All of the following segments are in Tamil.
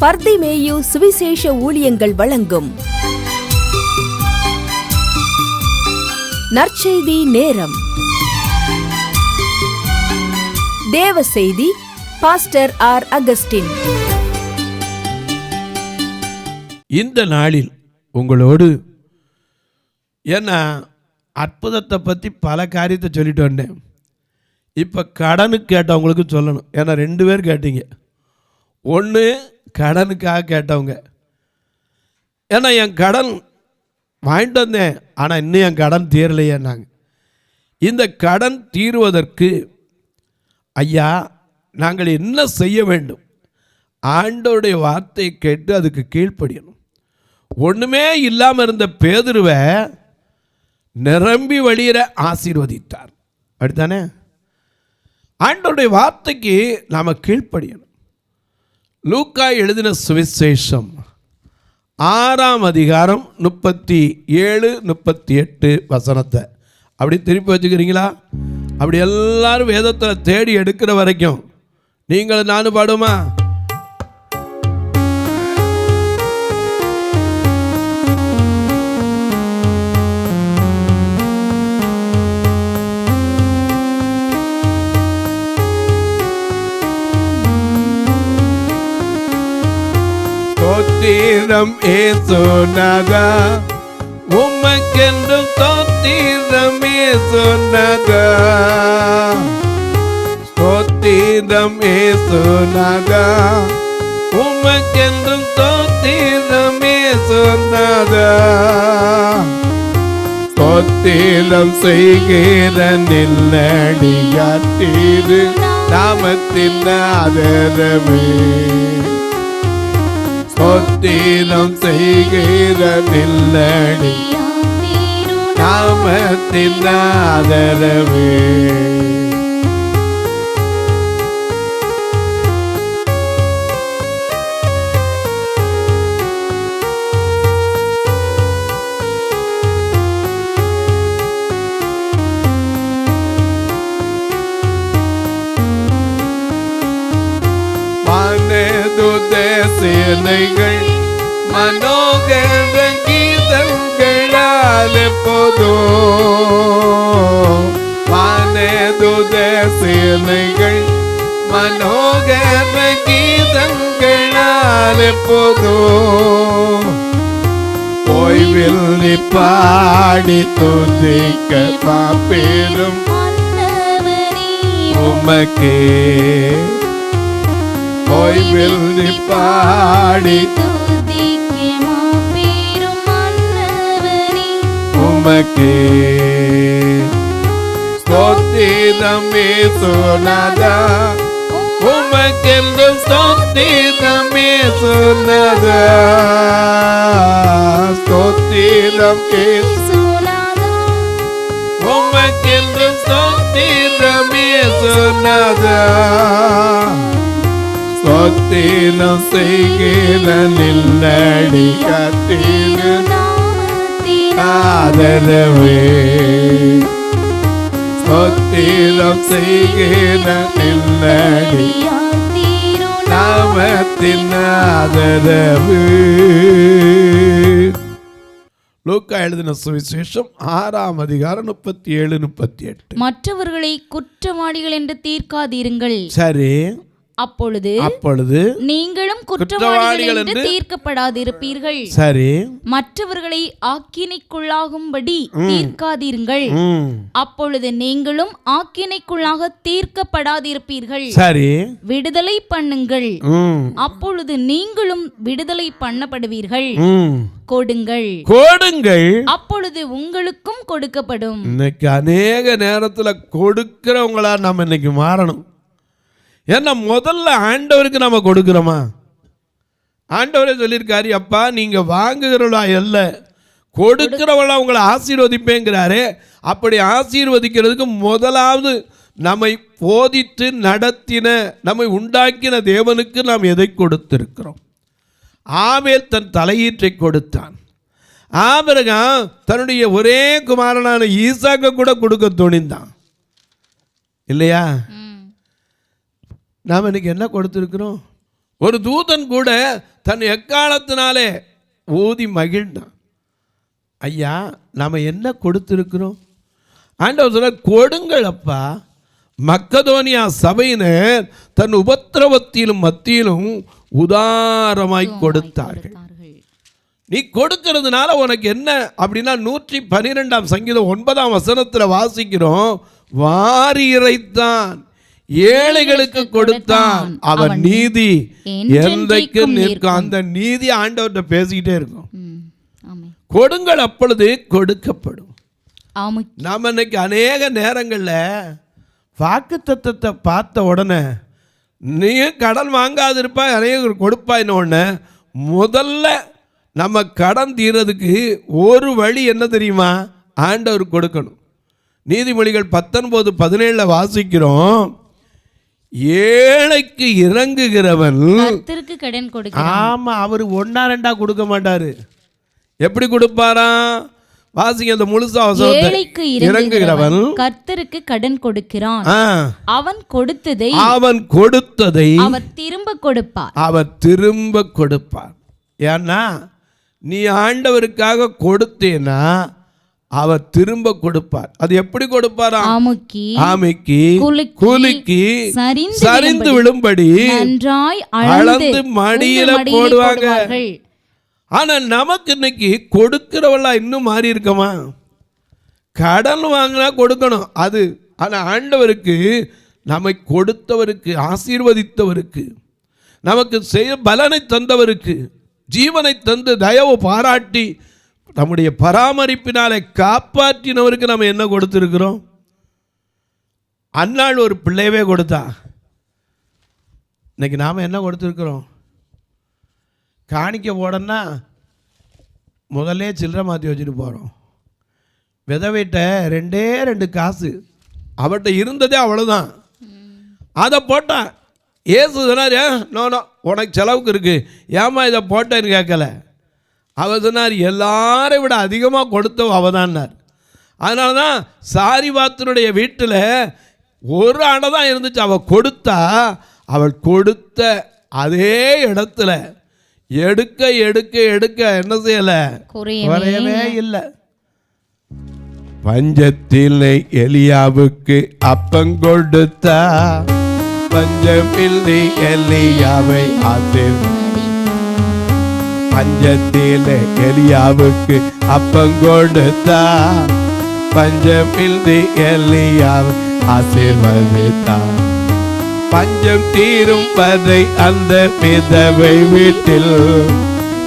பர்திமேயு சுவிசேஷ ஊழியங்கள் வழங்கும் நற்செய்தி நேரம். தேவ செய்தி பாஸ்டர் ஆர். அகஸ்டின். இந்த நாளில் உங்களோடு ஏன்னா அற்புதத்தை பற்றி பல காரியத்தை சொல்லிட்டு வந்தேன். இப்போ கடனுக்கு கேட்டவங்களுக்கு சொல்லணும். ஏன்னா 2 பேர் கேட்டீங்க. ஒன்று கடனுக்காக கேட்டவங்க, ஏன்னா என் கடன் வாங்கிட்டு வந்தேன் ஆனால் இன்னும் என் கடன் தீரலையேன்னாங்க. இந்த கடன் தீர்வதற்கு ஐயா நாங்கள் என்ன செய்ய வேண்டும்? ஆண்டவருடைய வார்த்தையை கேட்டு அதுக்கு கீழ்ப்படியணும். ஒன்றுமே இல்லாமல் இருந்த பேதுருவை நிரம்பி வழியிற ஆசீர்வதித்தார். அப்படித்தானே? ஆண்டவருடைய வார்த்தைக்கு நாம் கீழ்ப்படியணும். லூக்கா எழுதின சுவிசேஷம் 6ஆம் அதிகாரம் 37-38 வசனத்தை அப்படி திருப்பி வச்சுக்கிறீங்களா? அப்படி எல்லாரும் வேதத்தில் தேடி எடுக்கிற வரைக்கும் நீங்கள் நானும் பாடுமா? ஸ்தோத்திரம் ஏசுநாதா, உமக்கென்றும் ஸ்தோத்திரம் ஏசுநாதா. ஸ்தோத்திரம் ஏசுநாதா, உமக்கென்றும் ஸ்தோத்திரம் ஏசுநாதா. ஸ்தோத்திரம் செய்கிற நில்லடியாத்தீரு நாமத்தின் ஆதரவே. ஸ்தோத்திரம் செய்கிற நில்லடி நாமத்தின் ஆதரவே. சேனைகள் மனோகர கீதங்களால் எப்போதும் வானதுத சேனைகள் மனோகர கீதங்களால் எப்போதும் ஓய்வில் பாடி துதிக்க பாப்பேரும் உமக்கே. ஓய்வில் பாடி உமக்கே. ஸ்தோத்திரம் ஏசுநாதா, உமக்கென்றும் ஸ்தோத்திரம் ஏசுநாதா. ஸ்தோத்திரம் ஏசுநாதா, உமக்கென்றும் ஸ்தோத்திரம் ஏசுநாதா. ஸ்தோத்திரம் செய்கிற நில்லடியாத்தீரு ஆதரவே. ஸ்தோத்திரம் செய்கிற நில்லடி நாமத்தின் ஆதரவே. லூக்கா எழுதின சுவிசேஷம் 6ஆம் அதிகாரம் 37-38. மற்றவர்களை குற்றவாளிகள் என்று தீர்க்காதீருங்கள். சரி. அப்பொழுது நீங்களும் குற்றவாளிகள் என்று தீர்க்கப்படாதிருப்பீர்கள். சரி. மற்றவர்களை ஆக்கினைக்குள்ளாகும்படி தீர்க்காதீர்கள். அப்பொழுது நீங்களும் ஆக்கினைக்குள்ளாக தீர்க்கப்படாதிருப்பீர்கள். சரி. விடுதலை பண்ணுங்கள், அப்பொழுது நீங்களும் விடுதலை பண்ணப்படுவீர்கள். கொடுங்கள், அப்பொழுது உங்களுக்கும் கொடுக்கப்படும். இன்னைக்கு அநேக நேரத்தில் கொடுக்கிறவங்களா நம்ம இன்னைக்கு மாறணும். ஏன்னா முதல்ல ஆண்டவருக்கு நம்ம கொடுக்கிறோமா? ஆண்டவரே சொல்லியிருக்காரு, அப்பா நீங்க வாங்குகிறவளா அல்ல கொடுக்கிறவளா உங்களை ஆசீர்வதிப்பேங்கிறாரே. அப்படி ஆசீர்வதிக்கிறதுக்கு முதலாவது நம்மை போதித்து நடத்தின நம்மை உண்டாக்கின தேவனுக்கு நாம் எதை கொடுத்திருக்கிறோம்? ஆபேல் தன் தலையீற்றை கொடுத்தான். ஆபிரகாம் தன்னுடைய ஒரே குமாரனான ஈசாக்க கூட கொடுக்க துணிந்தான் இல்லையா? நாம் இன்னைக்கு என்ன கொடுத்துருக்கிறோம்? ஒரு தூதன் கூட தன் எக்காலத்தினாலே ஊதி மகிழ்ந்தான். ஐயா, நாம் என்ன கொடுத்திருக்கிறோம்? ஆண்டவர் சொல்றார், கொடுங்கள் அப்பா. மக்கதோனியா சபையினர் தன் உபத்திரவத்திலும் மத்தியிலும் உதாரமாய் கொடுத்தார்கள். நீ கொடுக்கிறதுனால உனக்கு என்ன அப்படின்னா 112 சங்கீதம் 9 வாசிக்கிறோம், வாரி இறைத்தான், ஏழைகளுக்கு கொடுத்தான், அவன் நீதி என்றைக்கு நிற்கும். அந்த நீதி ஆண்டவர்கிட்ட பேசிக்கிட்டே இருக்கும். கொடுங்கள், அப்பொழுது கொடுக்கப்படும். நாம் இன்னைக்கு அநேக நேரங்களில் வாக்குத்தத்தத்தை பார்த்த உடனே நீ கடன் வாங்காதிருப்பாய், அநேகர் கொடுப்பாயின உடனே முதல்ல நம்ம கடன் தீர்றதுக்கு ஒரு வழி என்ன தெரியுமா? ஆண்டவர் கொடுக்கணும். நீதிமொழிகள் 19:17 வாசிக்கிறோம், ஏழைக்கு இறங்குகிறவன் கர்த்தருக்கு கடன் கொடுக்கிறான். ஆமா, அவர் 1-2 கொடுக்க மாட்டாரு. எப்படி கொடுப்பாராம்? வாசிங்க அந்த முழுசா வசனத்தை. ஏழைக்கு இறங்குகிறவன் கர்த்தருக்கு கடன் கொடுக்கிறான், அவன் கொடுத்ததை அவர் திரும்ப கொடுப்பார். அவர் திரும்ப கொடுப்பார். ஏன்னா நீ ஆண்டவருக்காக கொடுத்தேனா அவர் திரும்ப கொடுப்பார். அது எப்படி கொடுப்பாரா? ஆமைக்கு குலுக்கி சரிந்து விழும்படி அளந்து மடியில போடுவாங்க. ஆனா நமக்கு இன்னைக்கு கொடுக்கிறவளா இன்னும் மாறி இருக்கமா? கடன் வாங்கினா கொடுக்கணும் அது. ஆனா ஆண்டவருக்கு, நம்மை கொடுத்தவருக்கு, ஆசீர்வதித்தவருக்கு, நமக்கு செய்ய பலனை தந்தவருக்கு, ஜீவனை தந்து தயவு பாராட்டி நம்முடைய பராமரிப்பினாலே காப்பாற்றினவருக்கு நம்ம என்ன கொடுத்துருக்கிறோம்? அந்நாள் ஒரு பிள்ளையவே கொடுத்தா, இன்னைக்கு நாம் என்ன கொடுத்துருக்குறோம்? காணிக்க போடன்னா முதல்ல சில்லறை மாற்றி வச்சுட்டு போகிறோம். விதவைட்ட 2 காசு அவட்ட இருந்ததே அவ்வளோதான், அதை போட்டான். ஏசு சொன்னார், நோ உனக்கு செலவுக்கு இருக்குது, ஏமா இதை போட்டேன்னு கேட்கல. அவர் சொன்னார், எல்லாரை விட அதிகமாக கொடுத்தவ அவதான்னார். அதனால தான் சாரிபாத்தினுடைய வீட்டில் ஒரு அணை தான் இருந்துச்சு. அவள் கொடுத்தா, அவள் கொடுத்த அதே இடத்துல எடுக்க எடுக்க எடுக்க என்ன செய்யல, குறையவே இல்லை. பஞ்சத்தில் எலியாவுக்கு அப்பம் கொடுத்தா, பஞ்சமில்லை எலியாவை பஞ்சத்தில் எலியாவுக்கு அப்பம் கொடுத்தா, பஞ்சமில்லை எலியாவை ஆசீர்வதித்தா. பஞ்சம் தீரும் வரை அந்த விதவை வீட்டில்,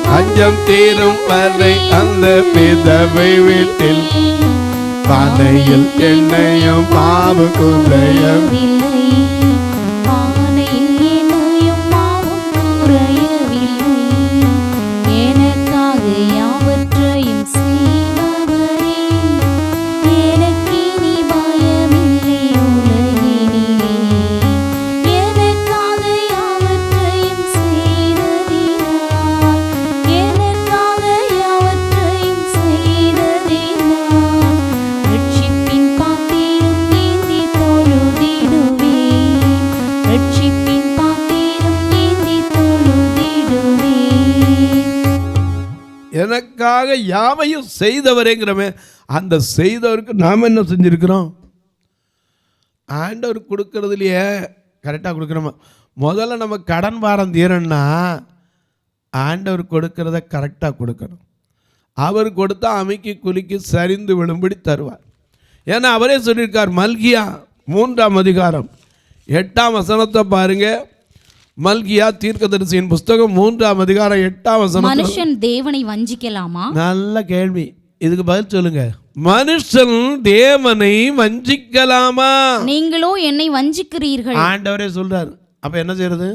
பஞ்சம் தீரும் வரை அந்த விதவை வீட்டில், பானையில் எண்ணெயும் மாவு குறையவில்லை, பானையில் எண்ணெயும் மாவு குறையவில்லை, எனக்காக யாவற்றையும் செய்பவரே, எனக்கு நீ பயமில்லை உலகினிலே, எனக்காக யாவற்றையும் செய்ததினால், எனக்காக யாவற்றையும் செய்ததினால், ரட்சிப்பின் பாத்திரம் ஏந்தி தொழுதிடுவேன், ரட்சிப்பின் பாத்திரம் ஏந்தி தொழுதிடுவேன். எனக்காக யாவையும் செய்தவரேங்கிறமே, அந்த செய்தவருக்கு நாம் என்ன செஞ்சிருக்கிறோம்? ஆண்டவர் கொடுக்கறதுலையே கரெக்டாக கொடுக்குறோமா? முதல்ல நம்ம கடன் வாரம் தீரன்னா ஆண்டவர் கொடுக்கறத கரெக்டாக கொடுக்கணும். அவர் கொடுத்தா அமைக்கி குலுக்கி சரிந்து விழும்படி தருவார். ஏன்னா அவரே சொல்லியிருக்கார். மல்கியா 3 பாருங்க. மல்கியா தீர்க்கதரிசியின் புஸ்தகம் 3 மனுஷன் தேவனை வஞ்சிக்கலாமா? நல்ல கேள்வி, இதுக்கு பதில் சொல்லுங்க. மனுஷன் தேவனை வஞ்சிக்கலாமா? நீங்களோ என்னை வஞ்சிக்கிறீர்கள். ஆண்டவரே சொல்றாரு. அப்ப என்ன செய்யறது?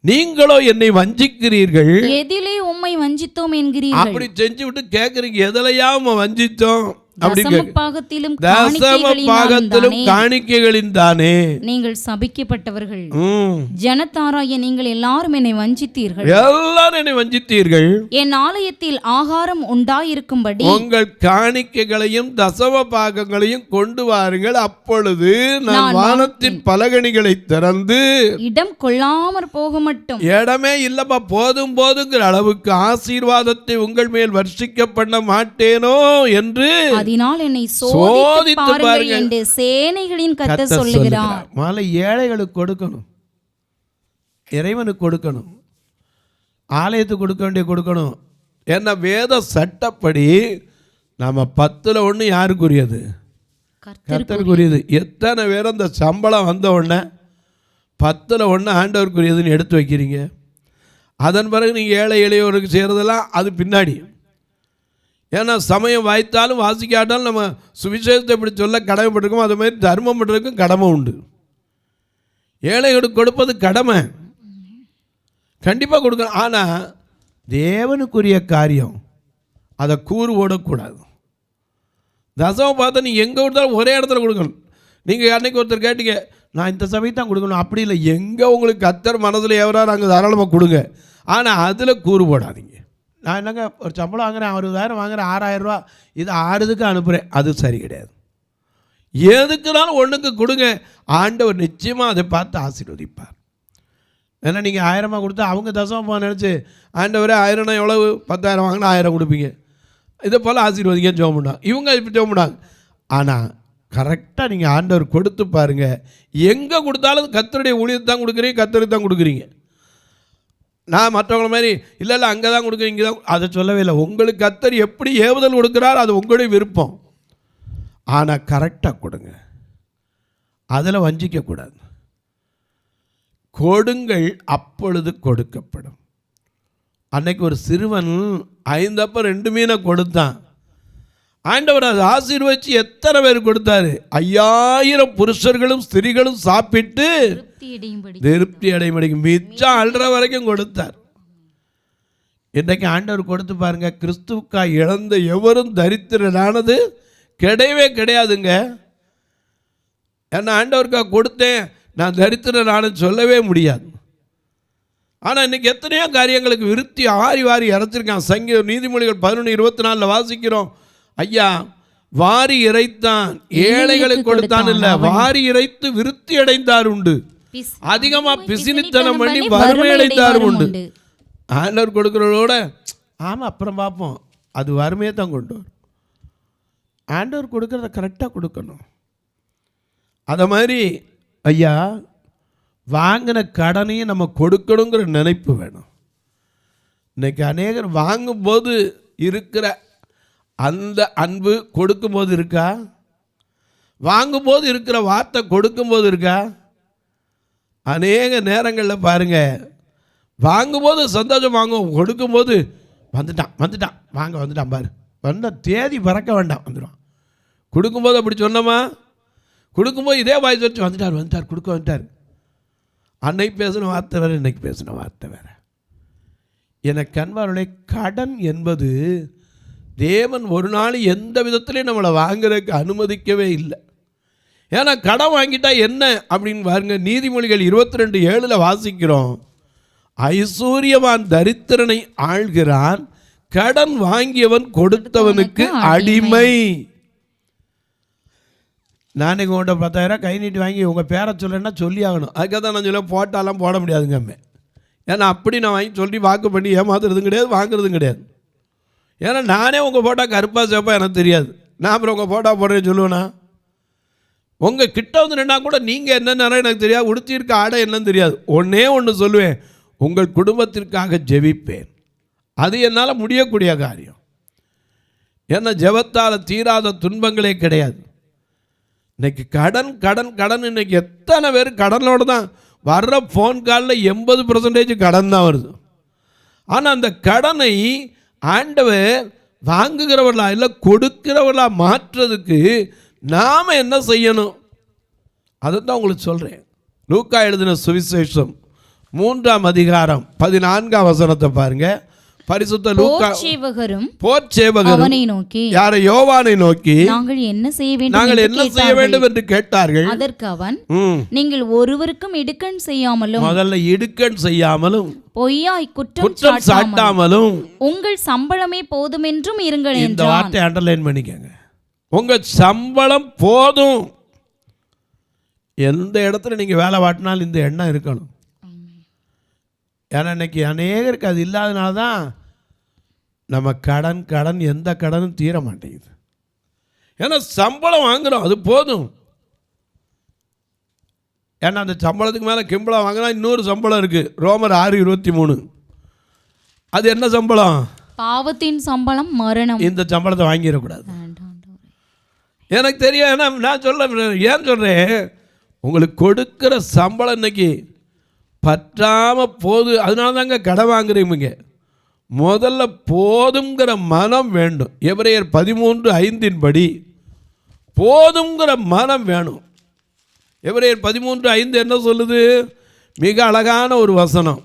நீங்களோ என்னை வஞ்சிக்கிறீர்கள், எதிலே உம்மை வஞ்சித்தோம் என்கிறீர்கள். அப்படி செஞ்சு விட்டு கேட்குறீங்க, எதிலையா உம்மை வஞ்சித்தோம்? தசமபாகத்திலும் காணிக்கைகளின் தானே நீங்கள் சபிக்கப்பட்டவர்கள். ஜனத்தாராய நீங்கள் எல்லாரும் என்னை வஞ்சித்தீர்கள். எல்லாரும் என்னை வஞ்சித்தீர்கள். என் ஆலயத்தில் ஆகாரம் உண்டாயிருக்கும்படி உங்கள் காணிக்கைகளையும் தசம பாகங்களையும் கொண்டு வாருங்கள், அப்பொழுது நான் வானத்தின் பலகணிகளை திறந்து இடம் கொள்ளாமற் போக மட்டும். இடமே இல்லப்பா, போதும் போதுங்கிற அளவுக்கு ஆசீர்வாதத்தை உங்கள் மேல் வர்ஷிக்க பண்ண மாட்டேனோ என்று அதனால் என்னை சோதித்து பாருங்கள் என்று சேனைகளின் கர்த்தர் சொல்லுகிறார். மாலை ஏழைகளுக்கு கொடுக்கணும், இறைவனுக்கு கொடுக்கணும், ஆலயத்துக்கு கொடுக்க வேண்டிய கொடுக்கணும். ஏன்னா வேத சட்டப்படி நம்ம 10% யாருக்குரியது? கர்த்தருக்குரியது. எத்தனை பேர் அந்த சம்பளம் வந்த உடனே 10% ஆண்டவருக்குரியதுன்னு எடுத்து வைக்கிறீங்க? அதன் பிறகு நீங்கள் ஏழை எளியோருக்கு செய்கிறதெல்லாம் அது பின்னாடி. ஏன்னா சமயம் வாய்த்தாலும் வாசிக்காட்டாலும் நம்ம சுவிசேஷத்தை இப்படி சொல்ல கடமைப்பட்டிருக்கோம். அது மாதிரி தர்மம் பண்ணுறதுக்கும் கடமை உண்டு. ஏழைகளுக்கு கொடுப்பது கடமை, கண்டிப்பாக கொடுக்கணும். ஆனால் தேவனுக்குரிய காரியம் அதை கூறு ஓடக்கூடாது. தசமம் பார்த்தா நீங்கள் எங்கே கொடுத்தாலும் ஒரே இடத்துல கொடுக்கணும். நீங்கள் அன்னைக்கு ஒருத்தர் கேட்டீங்க, நான் இந்த சபையை தான் கொடுக்கணும். அப்படி இல்லை, எங்கே உங்களுக்கு கர்த்தர் மனதில் எவராக அங்கே தாராளமாக கொடுங்க. ஆனால் அதில் கூறு போடாதீங்க. நான் என்னங்க ஒரு சம்பளம் வாங்குறேன், 60,000 வாங்குறேன், 6,000 ரூபா, இது 6க்கு அனுப்புகிறேன், அது சரி கிடையாது. எதுக்குனாலும் ஒன்றுக்கு கொடுங்க, ஆண்டவர் நிச்சயமாக அதை பார்த்து ஆசீர்வதிப்பார். ஏன்னா நீங்கள் 1000 கொடுத்தா அவங்க தசமமாக நினச்சி ஆண்டவரே 1000 எவ்வளவு, 10,000 வாங்கினா 1000 கொடுப்பீங்க, இதை போல் ஆசீர்வதிக்க ஜெபம் பண்ணாங்க. இவங்க இப்படி ஜெபம் பண்ணாங்க. ஆனால் கரெக்டாக நீங்கள் ஆண்டவர் கொடுத்து பாருங்கள், எங்கே கொடுத்தாலும் கர்த்தருடைய ஊழியத்தை தான் கொடுக்குறீங்க, கர்த்தருக்கு தான் கொடுக்குறீங்க. நான் மற்றவங்கள மாதிரி இல்லை இல்லை அங்கே தான் கொடுக்குறீங்க, இங்கே தான், அதை சொல்லவே இல்லை. உங்களுக்கு கர்த்தர் எப்படி ஏவுதல் கொடுக்குறார் அது உங்களுடைய விருப்பம். ஆனால் கரெக்டாக கொடுங்க, அதில் வஞ்சிக்கக்கூடாது. கொடுங்கள், அப்பொழுது கொடுக்கப்படும். அன்னைக்கு ஒரு சிறுவன் 5 அப்பம் 2 மீனை கொடுத்தான். ஆண்டவர் அதை ஆசீர்வதிச்சு எத்தனை பேர் கொடுத்தாரு? 5000 புருஷர்களும் ஸ்திரீகளும் சாப்பிட்டு திருப்தி அடையும்படிக்கு மிச்சம் அல்ற வரைக்கும் கொடுத்தார். இன்றைக்கு ஆண்டவர் கொடுத்து பாருங்க, கிறிஸ்துவுக்காய் இழந்த எவரும் தரித்திரனானது கிடையவே கிடையாதுங்க. ஏன்னா ஆண்டவருக்காக கொடுத்தேன் நான் தரித்திரனானு சொல்லவே முடியாது. ஆனால் இன்றைக்கி எத்தனையோ காரியங்களுக்கு விருத்தி ஆரி வாரி இறைச்சிருக்கான். நீதிமொழிகள் 11:24 வாசிக்கிறோம், ஐயா வாரி இறைத்தான் ஏழைகளுக்கு கொடுத்தான் இல்லை, வாரி இறைத்து விருத்தி அடைந்தார் உண்டு, அதிகமாக பிசினித்தனம் பண்ணி வறுமை அடைந்தார் உண்டு. ஆண்டவர் கொடுக்குறதோட ஆமாம் அப்புறம் பார்ப்போம், அது வறுமையை தான் கொண்டு வரும். ஆண்டவர் கொடுக்குறத கரெக்டாக கொடுக்கணும். அதை மாதிரி ஐயா வாங்கின கடனையும் நம்ம கொடுக்கணுங்கிற நினைப்பு வேணும். இன்னைக்கு அநேகர் வாங்கும்போது இருக்கிற அந்த அன்பு கொடுக்கும்போது இருக்கா? வாங்கும்போது இருக்கிற வார்த்தை கொடுக்கும்போது இருக்கா? அநேக நேரங்களில் பாருங்கள், வாங்கும்போது சந்தோஷம் வாங்குவோம், கொடுக்கும்போது வந்துட்டான் வந்துட்டான் பாரு, வந்த தேதி பறக்க வேண்டாம், வந்துடுவான். கொடுக்கும்போது அப்படி சொன்னோமா? கொடுக்கும்போது இதே வாய்ஸ் வச்சு வந்துட்டார் கொடுக்க வந்துட்டார். அன்னைக்கு பேசின வார்த்தை வேறு, இன்னைக்கு பேசின வார்த்தை வேறு. எனக்கு அன்பாருடைய கடன் என்பது தேவன் ஒரு நாள் எந்த விதத்துலையும் நம்மளை வாங்குறதுக்கு அனுமதிக்கவே இல்லை. ஏன்னா கடன் வாங்கிட்டா என்ன அப்படின்னு பாருங்க. நீதிமொழிகள் 22:7 வாசிக்கிறோம், ஐஸ்வர்யவான் தரித்திரனை ஆள்கிறான், கடன் வாங்கியவன் கொடுத்தவனுக்கு அடிமை. நானே உங்கள்கிட்ட 10,000 கை நீட்டி வாங்கி உங்கள் பேரை சொல்லேன்னா சொல்லி ஆகணும். அதுக்காக தான் நான் சொல்ல போட்டாலாம் போட முடியாதுங்க அம்மே. ஏன்னா அப்படி நான் வாங்கி சொல்லி வாக்கு பண்ணி ஏமாத்துறதும் கிடையாது, வாங்குறதும் கிடையாது. ஏன்னா நானே உங்கள் ஃபோட்டோ கருப்பா சேப்பா எனக்கு தெரியாது, நான் அப்புறம் உங்கள் ஃபோட்டோ போடுறேன்னு சொல்லுவேண்ணா. உங்கள் கிட்ட வந்து நின்னா கூட நீங்கள் என்னென்ன எனக்கு தெரியாது, உடுத்தியிருக்க ஆடை என்னன்னு தெரியாது. ஒன்று சொல்லுவேன், உங்கள் குடும்பத்திற்காக ஜெபிப்பேன். அது என்னால் முடியக்கூடிய காரியம். ஏன்னா ஜெபத்தால் தீராத துன்பங்களே கிடையாது. இன்னைக்கு கடன் இன்னைக்கு எத்தனை பேர் கடனோடு தான் வர்ற ஃபோன் காலில் 80% கடன் தான் வருது. ஆனால் அந்த கடனை ஆண்டவர் வாங்குகிறவர்களா இல்லை கொடுக்கிறவர்களா மாற்றுறதுக்கு நாம் என்ன செய்யணும்? அதை தான் உங்களுக்கு சொல்கிறேன். லூக்கா எழுதின சுவிசேஷம் 3-ம் அதிகாரம் 14-ம் வசனத்தை பாருங்கள். பரிசுத்த லூக்கா போர்ச்சேவகரும் போர்ச்சேவகரும் அவனை நோக்கி, யாரை? யோவானை நோக்கி, நாங்கள் என்ன செய்ய வேண்டும் நாங்கள் என்று என்ன செய்ய கேட்டார்கள். வேண்டும் என்று கேட்டார்கள். அதற்கு அவன், நீங்கள் ஒருவருக்கும் இடுக்கண் செய்யாமலும் முதல்ல இடுக்கண் செய்யாமலும் பொய்யாய் குற்றம் குற்றம் சாட்டாமலும் உங்கள் சம்பளமே போதுமென்றும் இருங்கள் இந்த என்றான். வார்த்தை அண்டர்லைன் பண்ணிக்கங்க. உங்க சம்பளம் போதும். எந்த இடத்துல நீங்க வேலை வாட்டினாலும் இந்த எண்ணம் இருக்கணும். ஏன்னா இன்னைக்கு அநேகருக்கு அது இல்லாதனால தான் நம்ம கடன் எந்த கடனும் தீர மாட்டேங்குது. ஏன்னா சம்பளம் வாங்குறோம், அது போதும். ஏன்னா அந்த சம்பளத்துக்கு மேலே கிம்பளம் வாங்கினா இன்னொரு சம்பளம் இருக்குது. ரோமர் 6:23. அது என்ன சம்பளம்? பாவத்தின் சம்பளம் மரணம். இந்த சம்பளத்தை வாங்கிடக்கூடாது. எனக்கு தெரியும். ஏன்னா நான் சொல்கிறேன், ஏன் சொல்கிறேன், உங்களுக்கு கொடுக்குற சம்பளம் இன்னைக்கு பற்றாமல் போது. அதனால தாங்க கடை வாங்குறீங்க. முதல்ல போதுங்கிற மனம் வேண்டும். எபிரேயர் 13:5 படி போதுங்கிற மனம் வேணும். எபிரேயர் 13:5 என்ன சொல்லுது? மிக அழகான ஒரு வசனம்.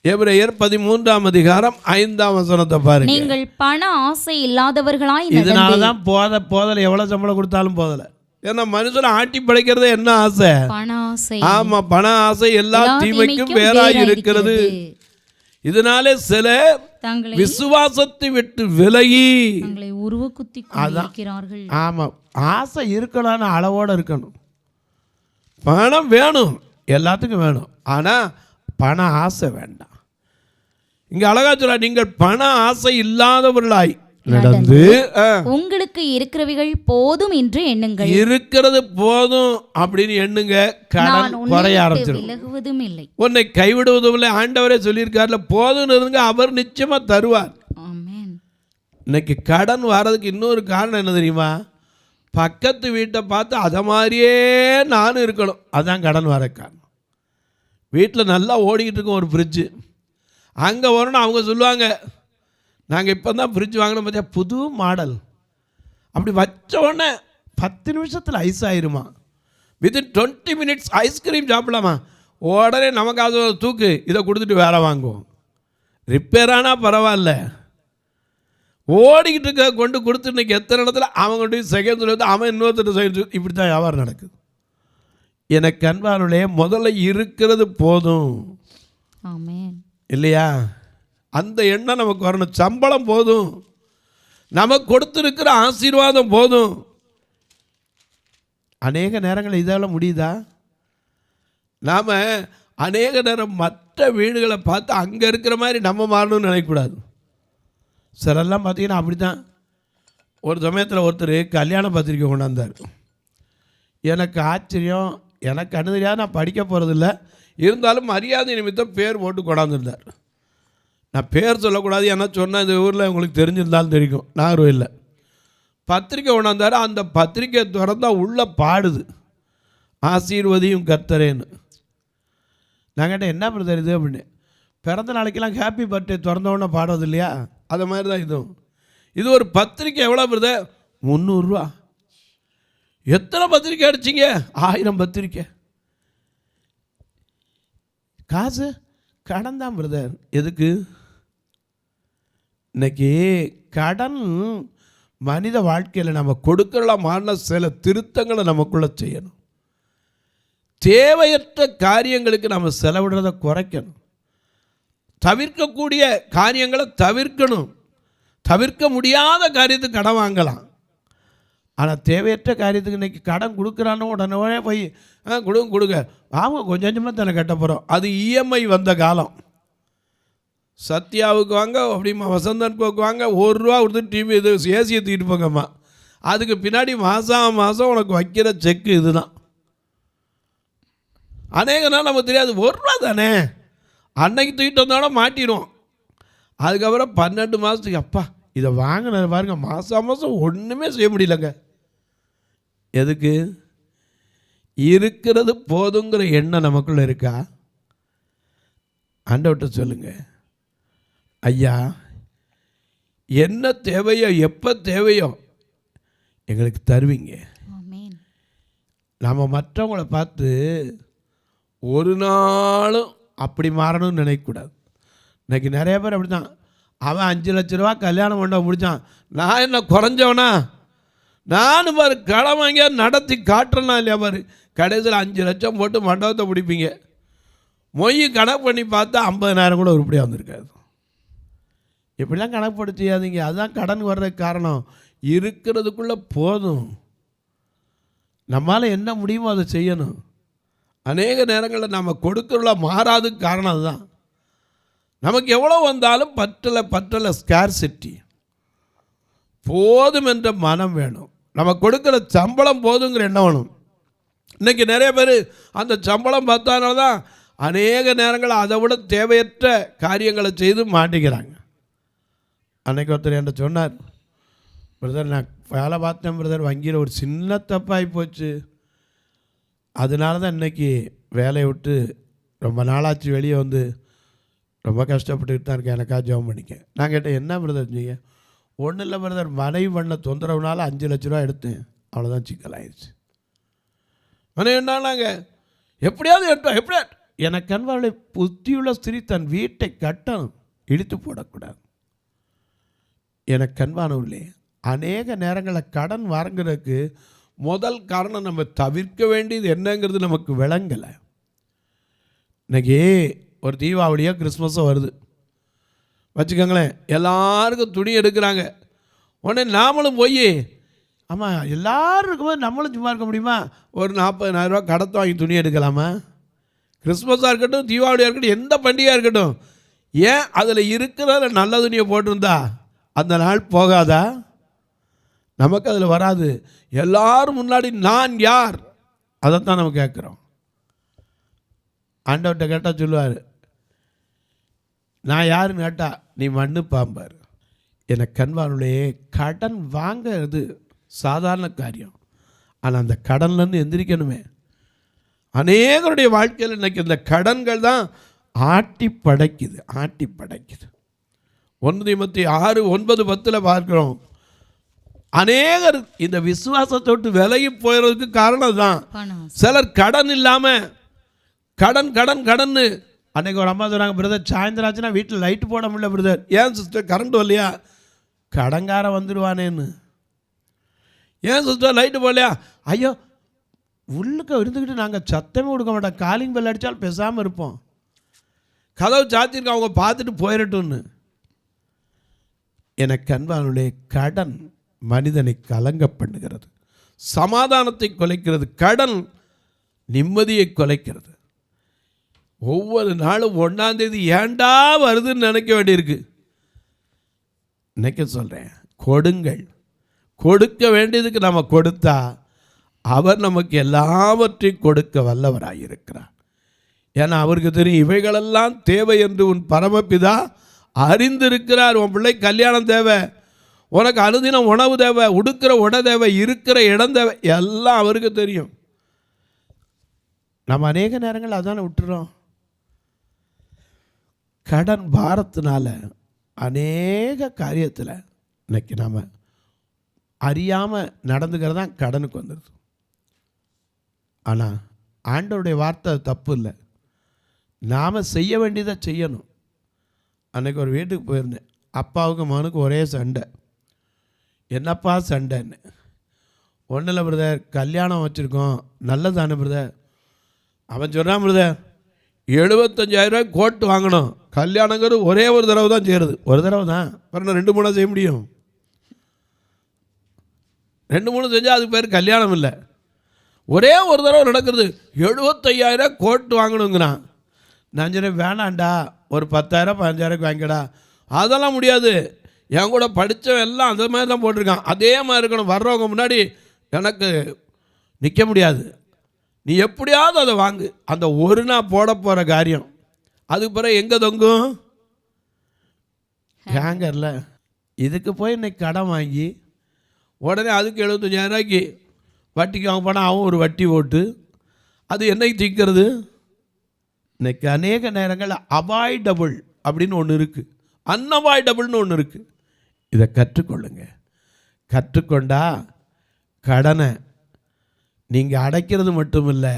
எபிரேயர் 13:5 பாருங்க. நீங்கள் பண ஆசை இல்லாதவர்களாய் நடந்து. இதனால தான் போதலை எவ்வளவு சம்பளம் கொடுத்தாலும் போதலை. ஏன்னா மனுஷனை ஆட்டி படைக்கிறதே என்ன ஆசை? பண ஆசை. ஆமா, பண ஆசை எல்லா தீமைக்கும் வேறாய் இருக்கிறது. இதனாலே சில விசுவாசத்தை விட்டு விலகி தங்களை உருவ குத்தி கொண்டிருக்கிறார்கள். ஆமா, ஆசை இருக்கணும்னு அளவோட இருக்கணும். பணம் வேணும், எல்லாத்துக்கும் வேணும். ஆனா பண ஆசை வேண்டாம். இங்க அழகா சொல்ற, நீங்கள் பண ஆசை இல்லாதவர்களாய் நடந்து உங்களுக்கு இருக்கிறவைகள் போதும் என்று எண்ணுங்கள். இருக்கிறது போதும் அப்படின்னு எண்ணுங்க. கடன் குறைய ஆரம்பிச்சிடும். விலகுவதும் இல்லை, உன்னை கைவிடுவதும் இல்லை. ஆண்டவரே சொல்லியிருக்காருல, போதும் இருங்க, அவர் நிச்சயமா தருவார். ஆமென். இன்னைக்கு கடன் வர்றதுக்கு இன்னொரு காரணம் என்ன தெரியுமா? பக்கத்து வீட்டை பார்த்து அதை மாதிரியே நானும் இருக்கணும். அதான் கடன் வர காரணம். வீட்டில் நல்லா ஓடிக்கிட்டு இருக்கோம் ஒரு ஃப்ரிட்ஜு. அங்கே வரணும், அவங்க சொல்லுவாங்க, நாங்கள் இப்போ தான் ஃப்ரிட்ஜ் வாங்கினோம் பார்த்தியா, புது மாடல். அப்படி வச்ச உடனே 10 நிமிஷத்தில் ஐஸ் ஆயிருமா. வித்தின் 20 மினிட்ஸ் ஐஸ்கிரீம் சாப்பிடலாமா. உடனே நமக்கு அது தூக்கு, இதை கொடுத்துட்டு வேற வாங்குவோம். ரிப்பேர் ஆனால் பரவாயில்ல, ஓடிக்கிட்டு இருக்க கொண்டு கொடுத்து இன்னைக்கு எத்தனை இடத்துல அவன் கொண்டு செகண்ட் சொல்லி அவன் இன்னொருத்தர் செகண்ட். இப்படி தான் வியாபாரம் நடக்குது. எனக்கு அன்பானுடைய முதல்ல இருக்கிறது போதும். ஆமென். இல்லையா? அந்த எண்ணம் நமக்கு வரணும். சம்பளம் போதும், நமக்கு கொடுத்துருக்கிற ஆசீர்வாதம் போதும். அநேக நேரங்கள் இதெல்லாம் முடியுதா? நாம் அநேக நேரம் மற்ற வீடுகளை பார்த்து அங்கே இருக்கிற மாதிரி நம்ம மாறணும்னு நினைக்கக்கூடாது. சிலெல்லாம் பார்த்தீங்கன்னா அப்படி தான். ஒரு சமயத்தில் ஒருத்தர் கல்யாண பத்திரிக்கை கொண்டாந்தார். எனக்கு ஆச்சரியம். எனக்கு அனுமதியாக நான் படிக்க போகிறதில்ல, இருந்தாலும் மரியாதை நிமித்தம் பேர் போட்டு கொண்டாந்துருந்தார். நான் பேர் சொல்லக்கூடாது, ஏன்னா சொன்னால் இந்த ஊரில் உங்களுக்கு தெரிஞ்சிருந்தாலும் தெரியும். நாகர்கோயிலில் பத்திரிக்கை கொண்டாந்தார். அந்த பத்திரிக்கை திறந்தால் உள்ளே பாடுது, ஆசீர்வதியும் கர்த்தரேன்னு. நாங்கிட்ட என்ன பிரதர் இது அப்படின்னு. பிறந்த நாளைக்கெல்லாம் ஹாப்பி பர்த்டே திறந்தோடனே பாடுறது இல்லையா, அது மாதிரி தான் இதுவும். இது ஒரு பத்திரிக்கை எவ்வளோ பிரதர்? 300 ரூபா. எத்தனை பத்திரிக்கை அடிச்சிங்க? 1000 பத்திரிக்கை. காசு கடன் தான் பிரதர். எதுக்கு? இன்னைக்கு கடன் மனித வாழ்க்கையில் நம்ம கொடுக்கலாம் சில திருத்தங்களை நமக்குள்ள செய்யணும். தேவையற்ற காரியங்களுக்கு நம்ம செலவிடுறதை குறைக்கணும். தவிர்க்கக்கூடிய காரியங்களை தவிர்க்கணும். தவிர்க்க முடியாத காரியத்துக்கு கடன் வாங்கலாம். ஆனால் தேவையற்ற காரியத்துக்கு இன்றைக்கி கடன் கொடுக்குறான்னு உடனே போய் கொடுங்க வாங்க, கொஞ்சம் கொஞ்சமாக தானே கட்ட போகிறோம். அது இஎம்ஐ வந்த காலம். சத்யாவுக்கு வாங்க, அப்படிமா வசந்தனுக்கு வாங்க, 1 ரூபா கொடுத்து டிவி இது ஏசியை தூக்கிட்டு போங்கம்மா. அதுக்கு பின்னாடி மாதம் மாதம் உனக்கு வைக்கிற செக்கு இதுதான். அநேக நாள் நமக்கு தெரியாது, 1 ரூபா தானே அன்னைக்கு தூக்கிட்டு வந்தோட மாட்டிடும். அதுக்கப்புறம் 12 மாதத்துக்கு அப்பா இதை வாங்கின பாருங்க, மாதம் மாதம் ஒன்றுமே செய்ய முடியலங்க. எதுக்கு? இருக்கிறது போதுங்கிற எண்ணம் நமக்குள்ள இருக்கா? ஆண்டவர்கிட்ட சொல்லுங்க, ஐயா என்ன தேவையோ எப்போ தேவையோ எங்களுக்கு தருவீங்க. நம்ம மற்றவங்களை பார்த்து ஒரு நாளும் அப்படி மாறணும்னு நினைக்கக்கூடாது. இன்றைக்கி நிறைய பேர் அப்படி தான். அவன் 5 லட்ச ரூபா கல்யாணம் பண்ண முடிச்சான். நான் என்ன குறைஞ்சவனா? நானும் பாரு கடன் வாங்கியா நடத்தி காட்டுறேன்னா இல்லையா பாரு. கடைசியில் 5 லட்சம் போட்டு மண்டபத்தை பிடிப்பீங்க. மொய் கணக்கு பண்ணி பார்த்தா 50,000 கூட உருப்படியாக வந்திருக்காது. இப்படிலாம் கணக்கு போட்டு செய்யாதீங்க. அதுதான் கடன் வர்றதுக்கு காரணம். இருக்கிறதுக்குள்ளே போதும், நம்மளால் என்ன முடியுமோ அதை செய்யணும். அநேக நேரங்களில் நம்ம கொடுக்கறதுல மாறாதுக்கு காரணம் அதுதான். நமக்கு எவ்வளோ வந்தாலும் பற்றலை ஸ்கேர்சிட்டி. போதும் என்ற மனம் வேணும். நம்ம கொடுக்குற சம்பளம் போதுங்கிற எண்ணம் வேணும். இன்றைக்கி நிறைய பேர் அந்த சம்பளம் பார்த்தனால தான் அநேக நேரங்கள் அதை விட தேவையற்ற காரியங்களை செய்து மாட்டிக்கிறாங்க. அன்றைக்கி ஒருத்தர் என்கிட்ட சொன்னார், பிரதர் நான் வேலை பார்த்தேன் பிரதர், வங்கியில் ஒரு சின்ன தப்பாகி போச்சு, அதனால தான் இன்றைக்கி வேலையை விட்டு ரொம்ப நாளாச்சு வெளியே வந்து ரொம்ப கஷ்டப்பட்டுக்கிட்டு தான் இருக்கேன், எனக்காக ஜெபம் பண்ணிக்க. நான் கேட்டேன், என்ன பிரதர் நீங்கள்? ஒன்றும் இல்லை பிரதர், மனைவி பண்ண தொந்தரவுனால 5 லட்ச ரூபா எடுத்தேன், அவ்வளோதான் சிக்கலாயிடுச்சு. ஆனால் என்னாங்க எப்படியாவது எடுத்தோம், எப்படியா எனக்கு அன்பாளை புத்தியுள்ள ஸ்திரீ தன் வீட்டை கட்டணும், இடித்து போடக்கூடாது. எனக்கு அன்பானவர்களே, அநேக நேரங்களில் கடன் வாங்குறதுக்கு முதல் காரணம் நம்ம தவிர்க்க வேண்டியது என்னங்கிறது நமக்கு விளங்கலை. இன்றைக்கி ஒரு தீபாவளியோ கிறிஸ்மஸோ வருது வச்சுக்கோங்களேன், எல்லாருக்கும் துணி எடுக்கிறாங்க. உடனே நாமளும் போய் ஆமாம் எல்லோரும் இருக்கும்போது நம்மளும் சும்மா இருக்க முடியுமா? ஒரு 40,000 ரூபா கடத்தை வாங்கி துணி எடுக்கலாமா? கிறிஸ்மஸாக இருக்கட்டும், தீபாவளியாக இருக்கட்டும், எந்த பண்டிகையாக இருக்கட்டும், ஏன் அதில் இருக்கிற நல்ல துணியை போட்டிருந்தா அந்த நாள் போகாதா? நமக்கு அதில் வராது. எல்லாரும் முன்னாடி நான் யார், அதைத்தான் நம்ம கேட்குறோம். ஆண்டவர்கிட்ட கேட்டால் சொல்லுவார், நான் யாருன்னு கேட்டால் நீ மண்ணு பாம்பார். எனக்கு கண்வானுடைய கடன் வாங்கிறது சாதாரண காரியம், ஆனால் அந்த கடன்லேருந்து எந்திரிக்கணுமே. அநேகருடைய வாழ்க்கையில் இன்றைக்கி இந்த கடன்கள் தான் ஆட்டி படைக்குது. 1 தீமோத்தேயு 6:9-10 பார்க்கிறோம். அநேகர் இந்த விசுவாசத்தோட்டு விலகி போயிடுறதுக்கு காரணம் தான். சிலர் கடன் இல்லாமல் கடன்னு அன்றைக்கி ஒரு அம்மா சொல்கிறாங்க, பிரதர் சாயந்தரம் ஆச்சுன்னா வீட்டில் லைட்டு போட முடியல பிரதர். ஏன் சிஸ்டர் கரண்ட் வரலையா? கடங்காரன் வந்துடுவானேன்னு. ஏன் சிஸ்டர் லைட்டு போடலையா? ஐயோ உள்ளுக்க இருந்துக்கிட்டு நாங்கள் சத்தமே கொடுக்க மாட்டோம், காலிங் பெல் அடித்தால் பேசாமல் இருப்போம், கதவு சாத்திருக்க அவங்க பார்த்துட்டு போயிடட்டும்னு. எனக்கு அன்பானுடைய கடன் மனிதனை கலங்க பண்ணுகிறது, சமாதானத்தை குலைக்கிறது. கடன் நிம்மதியை குலைக்கிறது. ஒவ்வொரு நாளும் 1ஆம் தேதி ஏண்டா வருதுன்னு நினைக்க வேண்டியிருக்கு. நினைக்க சொல்கிறேன், கொடுங்கள். கொடுக்க வேண்டியதுக்கு நம்ம கொடுத்தா அவர் நமக்கு எல்லாவற்றையும் கொடுக்க வல்லவராயிருக்கிறார். ஏன்னா அவருக்கு தெரியும் இவைகளெல்லாம் தேவை என்று உன் பரமபிதா அறிந்திருக்கிறார். உன் பிள்ளை கல்யாணம் தேவை, உனக்கு அனுதினம் உணவு தேவை, உடுக்கிற உடை தேவை, இருக்கிற இடம் தேவை, எல்லாம் அவருக்கு தெரியும். நம்ம அநேக நேரங்கள் அதான விட்டுறோம். கடன் பாரத்தினால அநேக காரியத்தில் இன்னைக்கு நாம் அறியாமல் நடந்துக்கிறதான் கடனுக்கு வந்துடுது. ஆனால் ஆண்டவருடைய வார்த்தை தப்பு இல்லை, நாம் செய்ய வேண்டியதை செய்யணும். அன்றைக்கி ஒரு வீட்டுக்கு போயிருந்தேன், அப்பாவுக்கு மகனுக்கு ஒரே சண்டை. என்னப்பா சண்டைன்னு? ஒன்றும் இல்லை பிரதர், கல்யாணம் வச்சுருக்கோம், நல்லதானே பிரதர்? அவன் சொல்கிறான், பிரதர் 75,000 ரூபாய் கோட்டு வாங்கணும், கல்யாணங்கிறது ஒரே ஒரு தடவை தான் செய்கிறது. ஒரு தடவை தான், அப்புறம் 2-3 செய்ய முடியும். 2-3 செஞ்சால் அதுக்கு பேர் கல்யாணம் இல்லை. ஒரே ஒரு தடவை நடக்கிறது, 75,000 ரூபாய் கோட்டு வாங்கணுங்கிறான். நான் சொன்னேன், வேணாண்டா, ஒரு 10,000 15,000 வாங்கிடா. அதெல்லாம் முடியாது, என் கூட படித்தவன் எல்லாம் அந்த மாதிரி தான் போட்டிருக்கான், அதே மாதிரி இருக்கணும், வர்றவங்க முன்னாடி எனக்கு நிற்க முடியாது, நீ எப்படியாவது அதை வாங்கு. அந்த ஒரு நாள் போட போகிற காரியம் அதுக்கு பிறகு எங்கே தொங்கும்? ஹேங்கரில். இதுக்கு போய் இன்னைக்கு கடன் வாங்கி உடனே அதுக்கு 75,000 ரூபாய்க்கு வட்டிக்கு வாங்க போனால் அவன் ஒரு வட்டி போட்டு அது என்னைக்கு தீக்கிறது? இன்னைக்கு அநேக நேரங்கள் அவாய்டபுள் அப்படின்னு ஒன்று இருக்குது, அன்அவாய்டபுள்னு ஒன்று இருக்குது. இதை கற்றுக்கொள்ளுங்க. கற்றுக்கொண்டா கடனை நீங்கள் அடைக்கிறது மட்டும் இல்லை,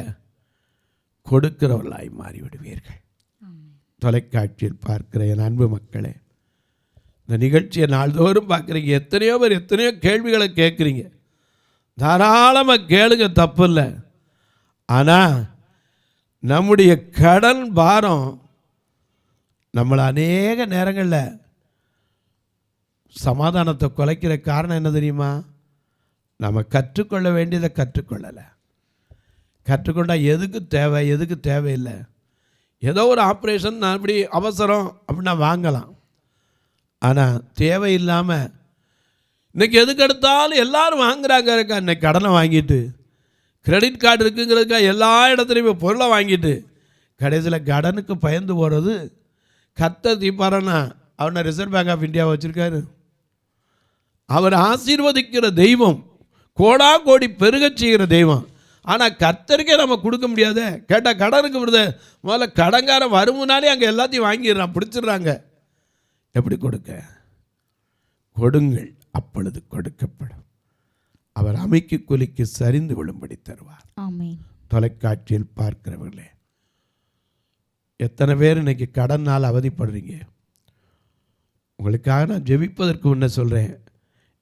கொடுக்கிறவர்களாய் மாறிவிடுவீர்கள். தொலைக்காட்சியில் பார்க்கிற என் அன்பு மக்களே, இந்த நிகழ்ச்சியை நாள்தோறும் பார்க்குறீங்க, எத்தனையோ பேர் எத்தனையோ கேள்விகளை கேட்குறீங்க. தாராளமாக கேளுங்க, தப்பு இல்லை. ஆனால் நம்முடைய கடன் பாரம் நம்மளை அநேக நேரங்களில் சமாதானத்தை குலைக்கிற காரணம் என்ன தெரியுமா? நம்ம கற்றுக்கொள்ள வேண்டியதை கற்றுக்கொள்ளலை. கற்றுக்கொண்டால் எதுக்கு தேவை, எதுக்கு தேவையில்லை. ஏதோ ஒரு ஆப்ரேஷன் நான் இப்படி அவசரம் அப்படின்னா வாங்கலாம். ஆனால் தேவையில்லாமல் இன்றைக்கி எதுக்கு எடுத்தாலும் எல்லோரும் வாங்குறாங்க. இருக்கா இன்னைக்கு கடனை வாங்கிட்டு கிரெடிட் கார்டு இருக்குங்கிறதுக்காக எல்லா இடத்துலையும் பொருளை வாங்கிட்டு கடைசியில் கடனுக்கு பயந்து போகிறது. கர்த்தர் தீர்ப்பாரன்னா அவனை ரிசர்வ் பேங்க் ஆஃப் இந்தியா வச்சுருக்காரு. அவர் ஆசீர்வதிக்கிற தெய்வம், கோடா கோடி பெருகச் செய்கிற தெய்வம். ஆனால் கர்த்தருக்கே நம்ம கொடுக்க முடியாதே. கேட்டால் கடனுக்கு விடுத முதல்ல கடன்காரன் வரும் முன்னாலே அங்கே எல்லாத்தையும் வாங்கிடுறான், பிடிச்சிடுறாங்க. எப்படி கொடுக்க? கொடுங்கள், அப்பொழுது கொடுக்கப்படும். அவர் அமைக்கு குலிக்கு சரிந்து விழும்படி தருவார். ஆமென். தொலைக்காட்சியில் பார்க்கிறவர்களே, எத்தனை பேர் இன்னைக்கு கடனால் அவதிப்படுறீங்க? உங்களுக்காக நான் ஜெபிப்பதற்கு முன்ன சொல்கிறேன்,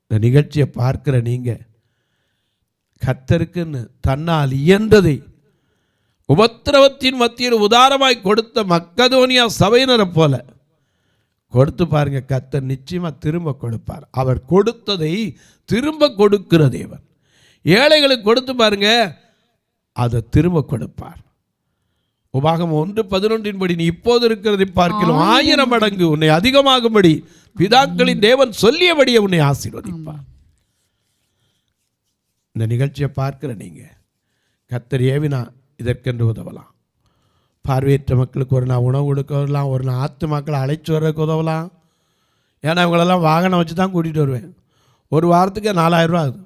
இந்த நிகழ்ச்சியை பார்க்குற நீங்கள் கர்த்தருக்குன்னு தன்னால் இயன்றதை உபத்திரவத்தின் மத்தியில் உதாரமாய் கொடுத்த மக்கதோனியா சபையினரை போல கொடுத்து பாருங்க. கர்த்தர் நிச்சயமாக திரும்ப கொடுப்பார். அவர் கொடுத்ததை திரும்ப கொடுக்கிற தேவன். ஏழைகளுக்கு கொடுத்து பாருங்க, அதை திரும்ப கொடுப்பார். உபாகமம் 1:11 நீ இப்போது இருக்கிறதை பார்க்கலாம் 1000 மடங்கு உன்னை அதிகமாகும்படி பிதாக்களின் தேவன் சொல்லியபடியே உன்னை ஆசீர்வதிப்பார். இந்த நிகழ்ச்சியை பார்க்கிற நீங்கள் கர்த்தர் ஏவினா இதற்கென்று உதவலாம். பார்வையற்ற மக்களுக்கு ஒரு நாள் உணவு கொடுக்க வரலாம், ஒரு நாள் ஆத்து மக்களை அழைச்சி வர்றதுக்கு உதவலாம். ஏன்னா இவங்களெல்லாம் வாகனம் வச்சு தான் கூட்டிகிட்டு வருவேன். ஒரு வாரத்துக்கு 4000 ரூபா ஆகுது,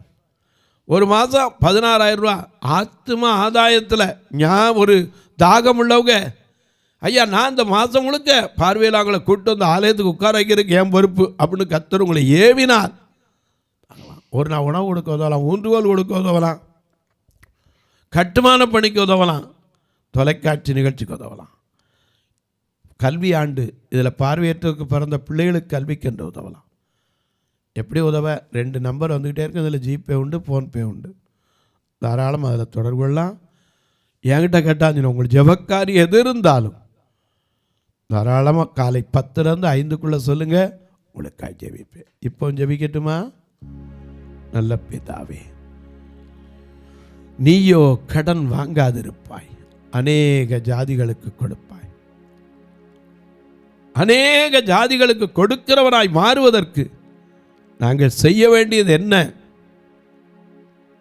ஒரு மாதம் 16000 ரூபா. ஆத்துமா ஆதாயத்தில் ஞான் ஒரு தாகம் உள்ளவங்க, ஐயா நான் இந்த மாதம் முழுக்க பார்வையில் அவங்கள கூப்பிட்டு வந்து ஆலயத்துக்கு உட்கார வைக்கிறதுக்கு ஏன் பொறுப்பு அப்படின்னு கர்த்தர் உங்களை ஏவினார். ஒரு நாள் உணவு கொடுக்க உதவலாம், ஊன்றுகோல் கொடுக்க உதவலாம், கட்டுமான பணிக்கு உதவலாம், தொலைக்காட்சி நிகழ்ச்சிக்கு உதவலாம். கல்வி ஆண்டு இதில் பார்வையற்றோருக்கு பிறந்த பிள்ளைகளுக்கு கல்விக்கென்று உதவலாம். எப்படி உதவ? 2 நம்பர் வந்துக்கிட்டே இருக்கு. இதில் ஜிபே உண்டு, ஃபோன்பே உண்டு. தாராளமாக அதில் தொடர்பு கொள்ளலாம். என்கிட்ட கேட்டால் உங்களுக்கு ஜெபக்காரி எது இருந்தாலும் தாராளமாக காலை 10லேருந்து 5க்குள்ளே சொல்லுங்கள், உங்களுக்காக ஜெபிப்பேன். இப்போ ஜெபிக்கட்டுமா? நல்ல பிதாவே, நீயோ கடன் வாங்காதிருப்பாய், அநேக ஜாதிகளுக்கு கொடுப்பாய். அநேக ஜாதிகளுக்கு கொடுக்கிறவனாய் மாறுவதற்கு நாங்கள் செய்ய வேண்டியது என்ன?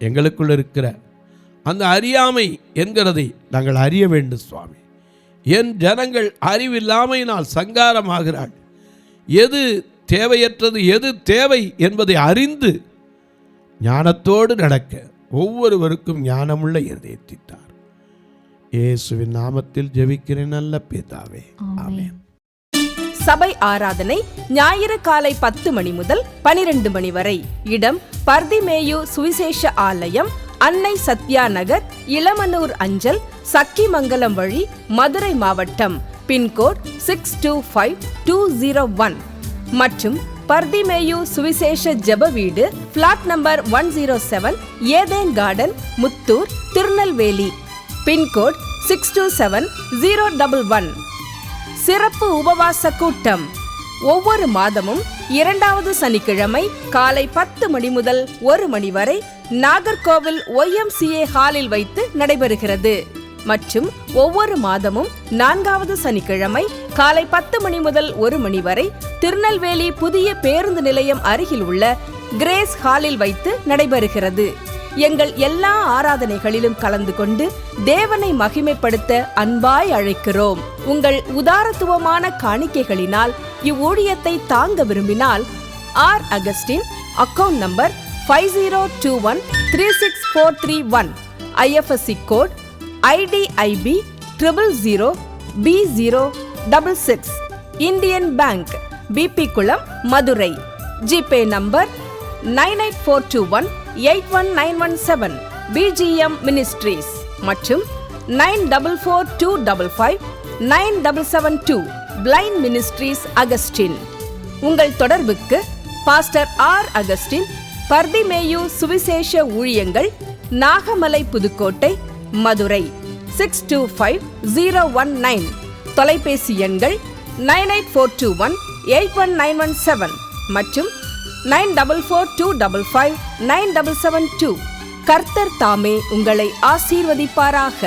எங்களுக்குள் இருக்கிற அந்த அறியாமை என்கிறதை நாங்கள் அறிய வேண்டும் சுவாமி. என் ஜனங்கள் அறிவில்லாமையினால் சங்காரமாகிறாள். எது தேவையற்றது, எது தேவை என்பதை அறிந்து ஞானத்தோடு நடக்க ஒவ்வொருவருக்கும் ஞானமுள்ள இருதயத்தை தார். இயேசுவின் நாமத்தில் ஜெபிக்கிறேன் நல்ல பிதாவே, ஆமென். சபை ஆராதனை ஞாயிறு காலை 10 மணி முதல் 12 மணி வரை. இடம் பர்திமேயு சுவிசேஷ ஆலயம், அன்னை சத்யா நகர், இளமனூர் அஞ்சல், சக்கிமங்கலம் வழி, மதுரை மாவட்டம். பின்கோட் 625201 மற்றும் பர்திமேயு சுவிசேஷ ஜெப வீடு, flat number 107, Eden garden, Muthur, Tirunelveli. Pincode 627011. சிறப்பு உபவாச கூட்டம் ஒவ்வொரு மாதமும் 2வது சனிக்கிழமை காலை 10 மணி முதல் 1 மணி வரை நாகர்கோவில் YMCA ஹாலில் வைத்து நடைபெறுகிறது. மற்றும் ஒவ்வொரு மாதமும் 4வது சனிக்கிழமை காலை 10 மணி முதல் 1 மணி வரை திருநெல்வேலி புதிய பேருந்து நிலையம் அருகில் உள்ள கிரேஸ் ஹாலில் வைத்து நடைபெறுகிறது. எங்கள் எல்லா ஆராதனைகளிலும் கலந்து கொண்டு தேவனை மகிமைப்படுத்த அன்பாய் அழைக்கிறோம். உங்கள் உதாரத்துவமான காணிக்கைகளினால் இவ்வூழியத்தை தாங்க விரும்பினால் R Augustin, account number 5021364331, IFSC code IDIB 000B066, Indian Bank, BP Kulam, Madurai. GPay number 9842181917, BGM ministries மற்றும் 9442559772, பிளைண்ட் மினிஸ்ட்ரீஸ் அகஸ்டின். உங்கள் தொடர்புக்கு பாஸ்டர் ஆர் அகஸ்டின், பர்திமேயு சுவிசேஷ ஊழியங்கள், நாகமலை, புதுக்கோட்டை, மதுரை 625019. தொலைபேசி எண்கள் 9842181917 மற்றும் 9442559772. கர்த்தர் தாமே உங்களை ஆசீர்வதிப்பாராக.